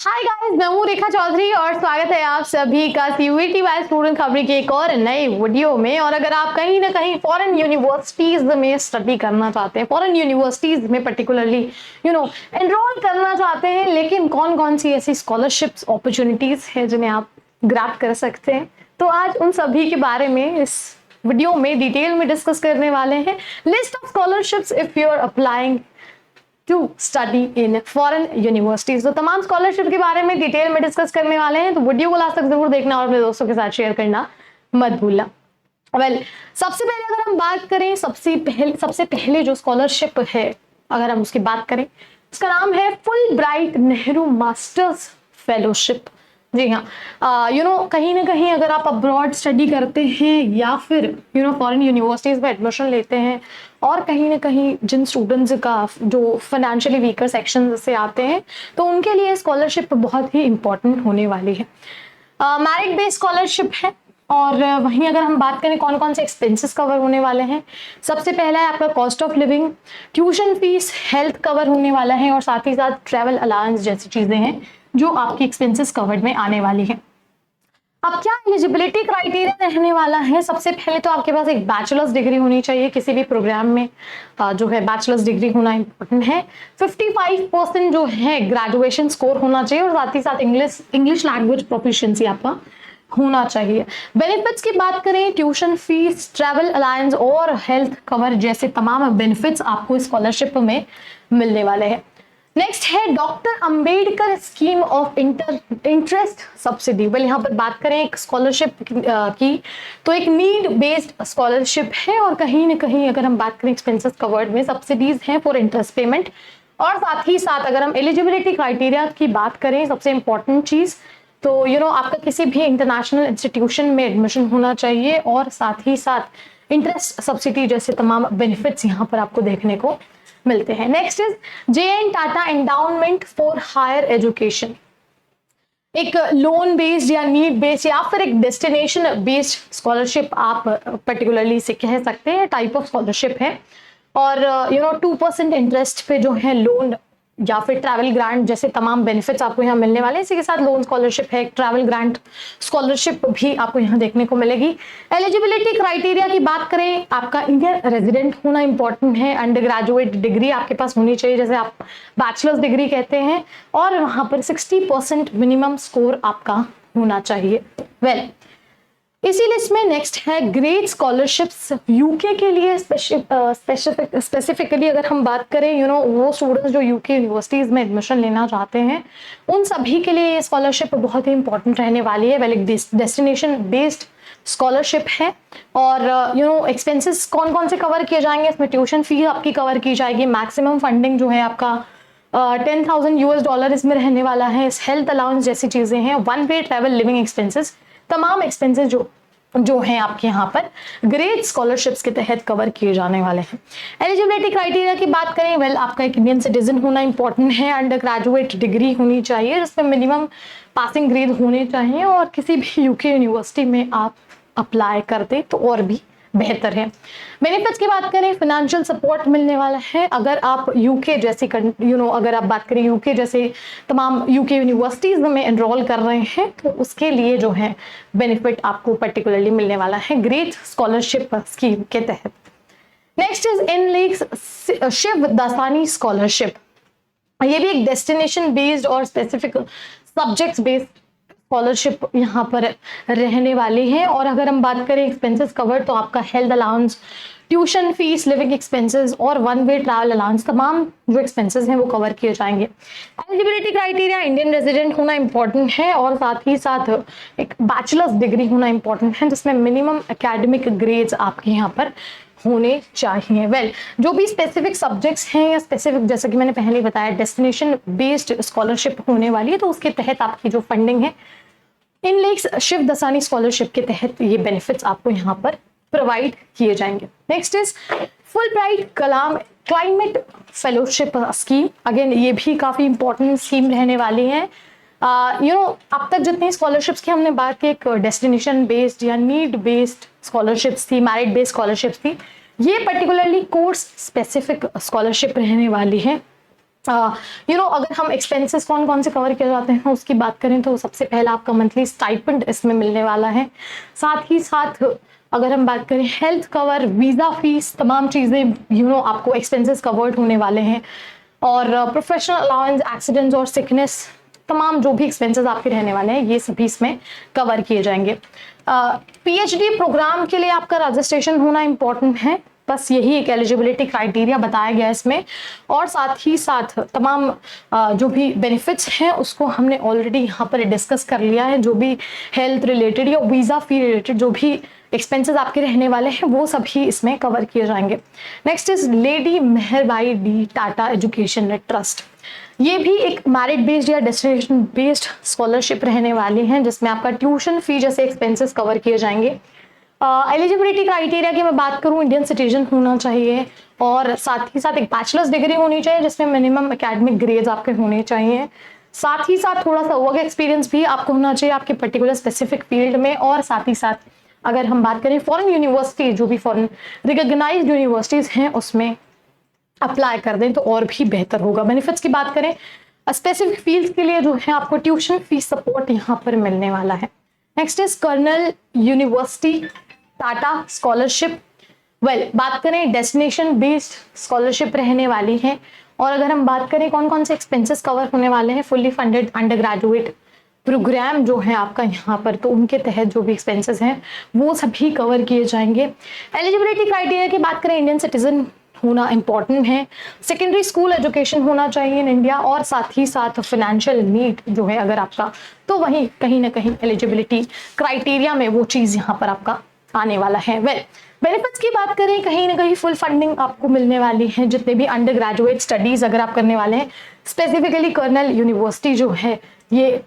Hi guys, मैं हूँ रेखा चौधरी और स्वागत है आप सभी का सीयूईटी वाइज स्टूडेंट खबरी के एक और नए वीडियो में। और अगर आप कहीं ना कहीं फॉरेन यूनिवर्सिटीज में स्टडी करना चाहते हैं, फॉरेन यूनिवर्सिटीज में पर्टिकुलरली एनरोल करना चाहते हैं, लेकिन कौन कौन सी ऐसी स्कॉलरशिप्स अपॉर्चुनिटीज है जिन्हें आप ग्रैब कर सकते हैं, तो आज उन सभी के बारे में इस वीडियो में डिटेल में डिस्कस करने वाले हैं। List of scholarships if you are applying to study in foreign universities. तो तमाम स्कॉलरशिप के बारे में डिटेल में डिस्कस करने वाले हैं, तो वीडियो को लास्ट तक जरूर देखना और अपने दोस्तों के साथ शेयर करना मत भूलना। सबसे पहले अगर हम बात करें, सबसे पहले जो स्कॉलरशिप है अगर हम उसकी बात करें, उसका नाम है Fulbright Nehru masters fellowship. जी हाँ, कहीं ना कहीं अगर आप अब्रॉड स्टडी करते हैं या फिर फॉरेन यूनिवर्सिटीज में एडमिशन लेते हैं, और कहीं ना कहीं जिन स्टूडेंट्स का जो फाइनेंशियली वीकर सेक्शन से आते हैं, तो उनके लिए स्कॉलरशिप बहुत ही इंपॉर्टेंट होने वाली है। मेरिट बेस्ड स्कॉलरशिप है। और वहीं अगर हम बात करें कौन कौन से एक्सपेंसेस कवर होने वाले हैं, सबसे पहला है आपका cost of living, tuition fees, health cover होने वाला है, और साथ ही साथ ट्रैवल अलाउंस जैसी चीजें हैं जो आपकी एक्सपेंसेस कवर्ड में आने वाली है। अब क्या एलिजिबिलिटी क्राइटेरिया रहने वाला है, सबसे पहले तो आपके पास एक बैचलर्स डिग्री होनी चाहिए किसी भी प्रोग्राम में, जो है बैचलर्स डिग्री होना इंपॉर्टेंट है। 55% जो है ग्रेजुएशन स्कोर होना चाहिए, और साथ ही साथ इंग्लिश लैंग्वेज प्रोफिशिएंसी आपका होना चाहिए। बेनिफिट्स की बात करें, ट्यूशन फीस, ट्रैवल अलायंस और हेल्थ कवर जैसे तमाम बेनिफिट्स आपको स्कॉलरशिप में मिलने वाले हैं। नेक्स्ट है doctor Ambedkar scheme of interest subsidy. Well, यहाँ पर बात करें एक स्कॉलरशिप की, तो एक नीड बेस्ड स्कॉलरशिप है, और कहीं ना कहीं अगर हम बात करें एक्सपेंसेस कवर्ड में सब्सिडीज हैं फॉर इंटरेस्ट पेमेंट। और साथ ही साथ अगर हम एलिजिबिलिटी क्राइटेरिया की बात करें, सबसे इंपॉर्टेंट चीज तो आपका किसी भी इंटरनेशनल इंस्टीट्यूशन में एडमिशन होना चाहिए, और साथ ही साथ इंटरेस्ट सब्सिडी जैसे तमाम बेनिफिट्स यहाँ पर आपको देखने को मिलते हैं। Next is JN Tata endowment for higher education. एक लोन बेस्ड या नीड बेस्ड या फिर एक डेस्टिनेशन बेस्ड स्कॉलरशिप आप पर्टिकुलरली से कह सकते हैं, टाइप ऑफ स्कॉलरशिप है। और 2% इंटरेस्ट पे जो है लोन या फिर ट्रैवल ग्रांट जैसे तमाम बेनिफिट्स आपको यहाँ मिलने वाले हैं। इसी के साथ लोन स्कॉलरशिप है, ट्रैवल ग्रांट स्कॉलरशिप भी आपको यहाँ देखने को मिलेगी। एलिजिबिलिटी क्राइटेरिया की बात करें, आपका इंडियन रेजिडेंट होना इंपॉर्टेंट है, अंडर ग्रेजुएट डिग्री आपके पास होनी चाहिए जैसे आप बैचलर्स डिग्री कहते हैं, और वहां पर 60% मिनिमम स्कोर आपका होना चाहिए। इसी लिस्ट में नेक्स्ट है ग्रेड स्कॉलरशिप्स यूके के लिए। स्पेसिफिकली अगर हम बात करें, वो स्टूडेंट्स जो यूके यूनिवर्सिटीज में एडमिशन लेना चाहते हैं, उन सभी के लिए ये स्कॉलरशिप बहुत ही इंपॉर्टेंट रहने वाली है। एक डेस्टिनेशन बेस्ड स्कॉलरशिप है, और एक्सपेंसेस कौन कौन से कवर किए जाएंगे, इसमें ट्यूशन फी आपकी कवर की जाएगी, मैक्सिमम फंडिंग जो है आपका $10,000 इसमें रहने वाला है, हेल्थ अलाउंस जैसी चीजें हैं, one way travel, living expenses, तमाम एक्सपेंसेस जो हैं आपके यहाँ पर ग्रेड स्कॉलरशिप्स के तहत कवर किए जाने वाले हैं। एलिजिबिलिटी क्राइटेरिया की बात करें, आपका एक इंडियन सिटीजन होना इंपॉर्टेंट है, अंडर ग्रेजुएट डिग्री होनी चाहिए जिसमें मिनिमम पासिंग ग्रेड होने चाहिए, और किसी भी यूके यूनिवर्सिटी में आप अप्लाई करते तो और भी बेहतर है। बेनिफिट्स की बात करें, फाइनेंशियल सपोर्ट मिलने वाला है अगर आप यूके जैसी अगर आप बात करें यूके जैसे तमाम यूके यूनिवर्सिटीज में एनरोल कर रहे हैं, तो उसके लिए जो है बेनिफिट आपको पर्टिकुलरली मिलने वाला है ग्रेड स्कॉलरशिप स्कीम के तहत। Next is Inlaks Shiv Dasani scholarship. ये भी एक डेस्टिनेशन बेस्ड और स्पेसिफिक सब्जेक्ट्स बेस्ड स्कॉलरशिप यहाँ पर रहने वाली है। और अगर हम बात करें एक्सपेंसेस कवर, तो आपका health allowance, tuition fees, living expenses और वन वे ट्रैवल अलाउंस, तमाम जो एक्सपेंसेस हैं वो कवर किए जाएंगे। एलिजिबिलिटी क्राइटेरिया, इंडियन रेजिडेंट होना इंपॉर्टेंट है, और साथ ही साथ एक बैचलर्स डिग्री होना इंपॉर्टेंट है जिसमें मिनिमम एकेडमिक ग्रेड्स आपके यहाँ पर होने चाहिए। जो भी स्पेसिफिक सब्जेक्ट्स हैं या स्पेसिफिक, जैसे कि मैंने पहले बताया, डेस्टिनेशन बेस्ड स्कॉलरशिप होने वाली है, तो उसके तहत आपकी जो फंडिंग है इनलेक्स शिव दसानी स्कॉलरशिप के तहत ये बेनिफिट्स आपको यहाँ पर प्रोवाइड किए जाएंगे। Next is full bright climate fellowship scheme. Again ये भी काफी इंपॉर्टेंट स्कीम रहने वाली है। अब तक जितनी स्कॉलरशिप्स की हमने बात की, एक डेस्टिनेशन बेस्ड या नीड बेस्ड स्कॉलरशिप्स थी, मेरिट बेस्ड स्कॉलरशिप्स थी, ये पर्टिकुलरली कोर्स स्पेसिफिक स्कॉलरशिप रहने वाली है। अगर हम एक्सपेंसेस कौन कौन से कवर किए जाते हैं उसकी बात करें तो सबसे पहला आपका मंथली स्टाइपेंड इसमें मिलने वाला है। साथ ही साथ अगर हम बात करें हेल्थ कवर, वीज़ा फीस, तमाम चीज़ें आपको एक्सपेंसेस कवर्ड होने वाले हैं। और प्रोफेशनल अलाउंस, एक्सीडेंट्स और सिकनेस, तमाम जो भी एक्सपेंसेस आपके रहने वाले हैं ये सभी इसमें कवर किए जाएंगे। पीएचडी प्रोग्राम के लिए आपका रजिस्ट्रेशन होना इम्पोर्टेंट है, बस यही एक एलिजिबिलिटी क्राइटेरिया बताया गया है इसमें। और साथ ही साथ तमाम जो भी बेनिफिट्स हैं उसको हमने ऑलरेडी यहाँ पर डिस्कस कर लिया है। जो भी हेल्थ रिलेटेड या वीज़ा फी रिलेटेड जो भी एक्सपेंसेस आपके रहने वाले हैं वो सभी इसमें कवर किए जाएंगे। Next is lady Meherbai D Tata education trust. ये भी एक मेरिट बेस्ड या डेस्टिनेशन बेस्ड स्कॉलरशिप रहने वाली है जिसमें आपका ट्यूशन फी जैसे एक्सपेंसेस कवर किए जाएंगे। एलिजिबिलिटी क्राइटेरिया की मैं बात करूं, इंडियन सिटीजन होना चाहिए और साथ ही साथ एक बैचलर्स डिग्री होनी चाहिए जिसमें मिनिमम एकेडमिक ग्रेड्स आपके होने चाहिए। साथ ही साथ थोड़ा सा वर्क एक्सपीरियंस भी आपको होना चाहिए आपके पर्टिकुलर स्पेसिफिक फील्ड में। और साथ ही साथ अगर हम बात करें फॉरेन यूनिवर्सिटी, जो भी फॉरेन रिकॉग्नाइज्ड यूनिवर्सिटीज हैं उसमें अप्लाई कर दें तो और भी बेहतर होगा। बेनिफिट्स की बात करें, स्पेसिफिक फील्ड के लिए जो है आपको ट्यूशन फीस सपोर्ट यहाँ पर मिलने वाला है। Next is Cornell university Tata scholarship. बात करें डेस्टिनेशन बेस्ड स्कॉलरशिप रहने वाली है। और अगर हम बात करें कौन कौन से एक्सपेंसेस कवर होने वाले हैं, fully funded undergraduate program जो है आपका यहाँ पर, तो उनके तहत जो भी एक्सपेंसेस हैं वो सभी कवर किए जाएंगे। एलिजिबिलिटी क्राइटेरिया की बात करें, इंडियन सिटीजन होना इंपॉर्टेंट है, सेकेंडरी स्कूल एजुकेशन होना चाहिए इन इंडिया और साथ ही साथ फाइनेंशियल नीड जो है अगर आपका, तो वहीं कहीं ना कहीं एलिजिबिलिटी क्राइटेरिया में वो चीज़ यहाँ पर आपका आने वाला है। बेनिफिट्स की बात करें, कहीं ना कहीं फुल फंडिंग आपको मिलने वाली है जितने भी अंडर ग्रेजुएट स्टडीज अगर आप करने वाले हैं। स्पेसिफिकली कर्नल यूनिवर्सिटी जो है ये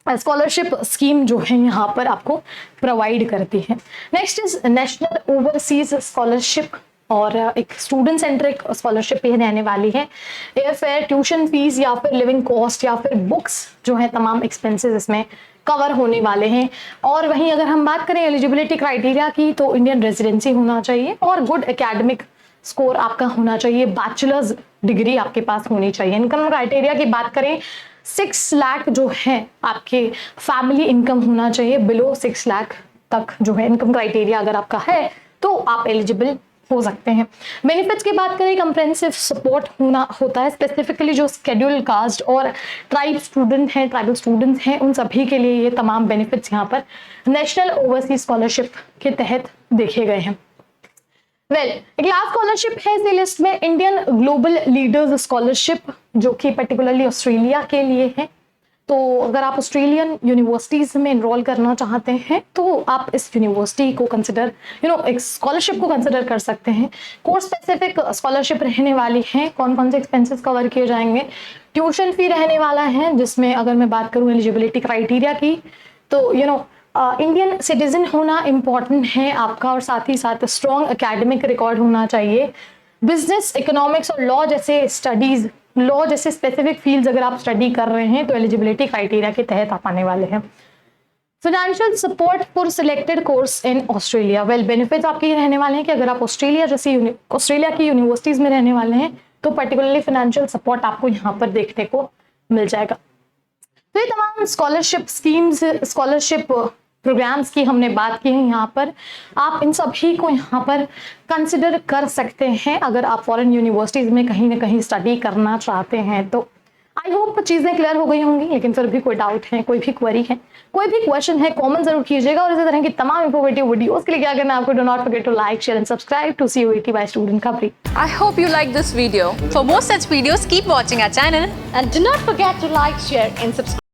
स्कॉलरशिप स्कीम जो है यहाँ पर आपको प्रोवाइड करती है। Next is national overseas scholarship और एक स्टूडेंट सेंट्रिक स्कॉलरशिप ये रहने वाली है। एयर फेयर, ट्यूशन फीस या फिर लिविंग कॉस्ट या फिर बुक्स जो है तमाम एक्सपेंसेस इसमें कवर होने वाले हैं। और वहीं अगर हम बात करें एलिजिबिलिटी क्राइटेरिया की तो इंडियन रेजिडेंसी होना चाहिए और गुड एकेडमिक स्कोर आपका होना चाहिए, बैचलर्स डिग्री आपके पास होनी चाहिए। इनकम क्राइटेरिया की बात करें, 6 लाख जो है आपके फैमिली इनकम होना चाहिए, बिलो 6 लाख तक जो है इनकम क्राइटेरिया अगर आपका है तो आप एलिजिबल हो सकते हैं। बेनिफिट्स की बात करें, कंप्रेहेंसिव सपोर्ट होता है स्पेसिफिकली जो शेड्यूल कास्ट और ट्राइबल स्टूडेंट्स हैं उन सभी के लिए ये तमाम बेनिफिट्स यहाँ पर नेशनल ओवरसीज स्कॉलरशिप के तहत देखे गए हैं। एक लास्ट स्कॉलरशिप है इस लिस्ट में, इंडियन ग्लोबल लीडर्स स्कॉलरशिप, जो कि पर्टिकुलरली ऑस्ट्रेलिया के लिए है। तो अगर आप ऑस्ट्रेलियन यूनिवर्सिटीज में एनरोल करना चाहते हैं तो आप इस यूनिवर्सिटी को कंसिडर एक स्कॉलरशिप को कंसिडर कर सकते हैं। कोर्स स्पेसिफिक स्कॉलरशिप रहने वाली है। कौन कौन से एक्सपेंसेस कवर किए जाएंगे, ट्यूशन फी रहने वाला है जिसमें अगर मैं बात करूं एलिजिबिलिटी क्राइटेरिया की तो इंडियन सिटीजन होना इम्पॉर्टेंट है आपका और साथ ही साथ स्ट्रॉन्ग एकेडमिक रिकॉर्ड होना चाहिए। बिजनेस, इकोनॉमिक्स और लॉ जैसे स्पेसिफिक फील्ड्स अगर आप स्टडी कर रहे हैं तो एलिजिबिलिटी क्राइटेरिया के तहत आप आने वाले हैं। Financial support for selected course in Australia. Benefits आपके ये रहने वाले हैं कि अगर आप ऑस्ट्रेलिया की यूनिवर्सिटीज में रहने वाले हैं तो पर्टिकुलरली फाइनेंशियल सपोर्ट आपको यहाँ पर देखने को मिल जाएगा। तो ये तमाम स्कॉलरशिप स्कीम्स, स्कॉलरशिप प्रोग्राम्स की हमने बात की है यहाँ पर। आप इन सभी को यहाँ पर कंसिडर कर सकते हैं अगर आप फॉरेन यूनिवर्सिटीज में कहीं ना कहीं स्टडी करना चाहते हैं तो। आई होप चीज़ें क्लियर हो गई होंगी, लेकिन फिर भी कोई डाउट है, कोई भी क्वेरी है, कोई भी क्वेश्चन है, कमेंट जरूर कीजिएगा। और इसी तरह की तमाम इंफॉर्मेटिव वीडियोस के लिए क्या करना है आपको, do not forget to like, share and subscribe to CUET by Student Khabri. I hope you like this video. For more such videos, keep watching our channel And do not forget to like, share and subscribe.